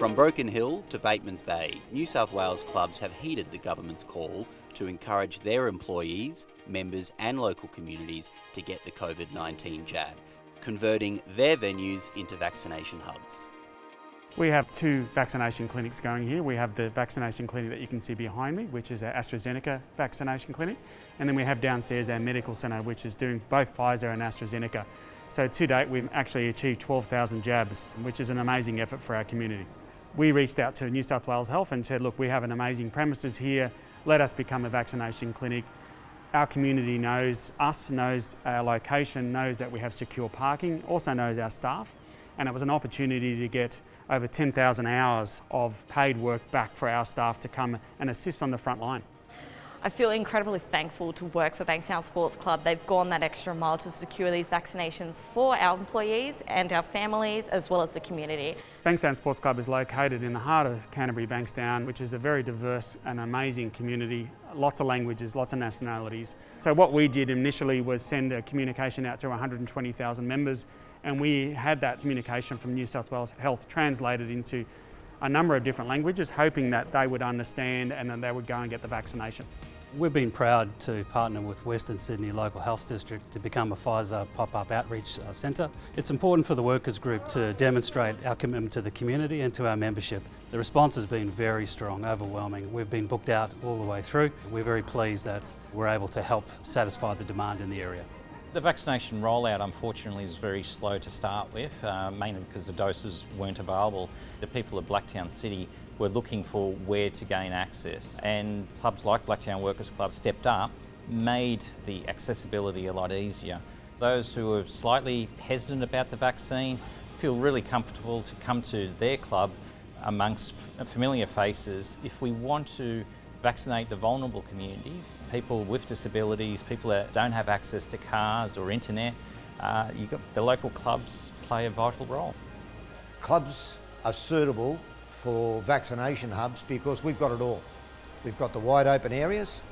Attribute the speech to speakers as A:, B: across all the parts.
A: From Broken Hill to Batemans Bay, New South Wales clubs have heeded the government's call to encourage their employees, members and local communities to get the COVID-19 jab, converting their venues into vaccination hubs.
B: We have 2 vaccination clinics going here. We have the vaccination clinic that you can see behind me, which is our AstraZeneca vaccination clinic. And then we have downstairs our medical centre, which is doing both Pfizer and AstraZeneca. So to date, we've actually achieved 12,000 jabs, which is an amazing effort for our community. We reached out to New South Wales Health and said, look, we have an amazing premises here. Let us become a vaccination clinic. Our community knows us, knows our location, knows that we have secure parking, also knows our staff. And it was an opportunity to get over 10,000 hours of paid work back for our staff to come and assist on the front line.
C: I feel incredibly thankful to work for Bankstown Sports Club. They've gone that extra mile to secure these vaccinations for our employees and our families, as well as the community.
B: Bankstown Sports Club is located in the heart of Canterbury, Bankstown, which is a very diverse and amazing community. Lots of languages, lots of nationalities. So what we did initially was send a communication out to 120,000 members, and we had that communication from New South Wales Health translated into a number of different languages, hoping that they would understand and then they would go and get the vaccination.
D: We've been proud to partner with Western Sydney Local Health District to become a Pfizer pop-up outreach centre. It's important for the workers group to demonstrate our commitment to the community and to our membership. The response has been very strong, overwhelming. We've been booked out all the way through. We're very pleased that we're able to help satisfy the demand in the area.
E: The vaccination rollout, unfortunately, is very slow to start with, mainly because the doses weren't available. The people of Blacktown City were looking for where to gain access, and clubs like Blacktown Workers Club stepped up, made the accessibility a lot easier. Those who are slightly hesitant about the vaccine feel really comfortable to come to their club amongst familiar faces. If we want to vaccinate the vulnerable communities, people with disabilities, people that don't have access to cars or internet, the local clubs play a vital role.
F: Clubs are suitable for vaccination hubs because we've got it all. We've got the wide open areas,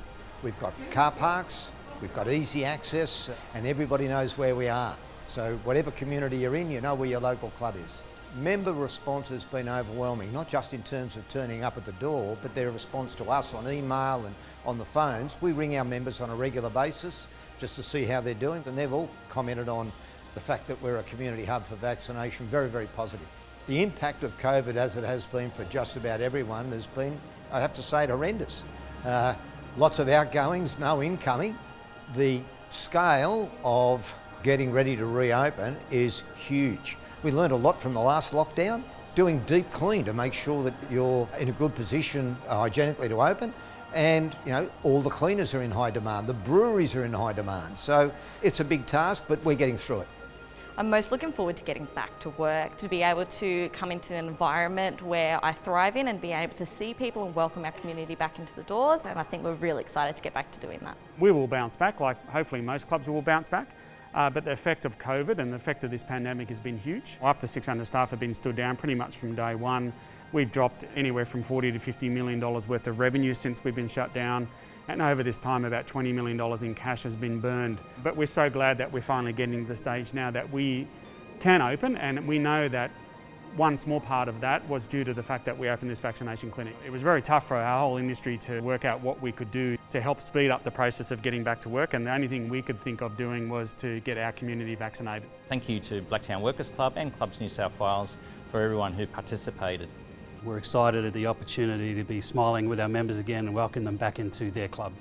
F: we've got car parks, we've got easy access, and everybody knows where we are. So whatever community you're in, you know where your local club is. Member response has been overwhelming, not just in terms of turning up at the door, but their response to us on email and on the phones. We ring our members on a regular basis just to see how they're doing, and they've all commented on the fact that we're a community hub for vaccination, very, very positive. The impact of COVID, as it has been for just about everyone, has been, I have to say, horrendous. Lots of outgoings, no incoming. The scale of getting ready to reopen is huge. We learned a lot from the last lockdown, doing deep clean to make sure that you're in a good position hygienically to open. And all the cleaners are in high demand, the breweries are in high demand. So it's a big task, but we're getting through it.
C: I'm most looking forward to getting back to work, to be able to come into an environment where I thrive in and be able to see people and welcome our community back into the doors. And I think we're really excited to get back to doing that.
B: We will bounce back, like hopefully most clubs will bounce back. But the effect of COVID and the effect of this pandemic has been huge. Up to 600 staff have been stood down pretty much from day one. We've dropped anywhere from $40 to $50 million worth of revenue since we've been shut down. And over this time, about $20 million in cash has been burned. But we're so glad that we're finally getting to the stage now that we can open, and we know that one small part of that was due to the fact that we opened this vaccination clinic. It was very tough for our whole industry to work out what we could do to help speed up the process of getting back to work, and the only thing we could think of doing was to get our community vaccinated.
E: Thank you to Blacktown Workers Club and Clubs New South Wales for everyone who participated.
D: We're excited at the opportunity to be smiling with our members again and welcome them back into their club.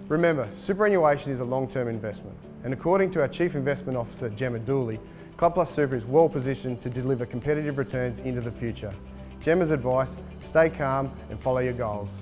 G: Remember, superannuation is a long-term investment, and according to our Chief Investment Officer, Gemma Dooley, Club Plus Super is well positioned to deliver competitive returns into the future. Gemma's advice: stay calm and follow your goals.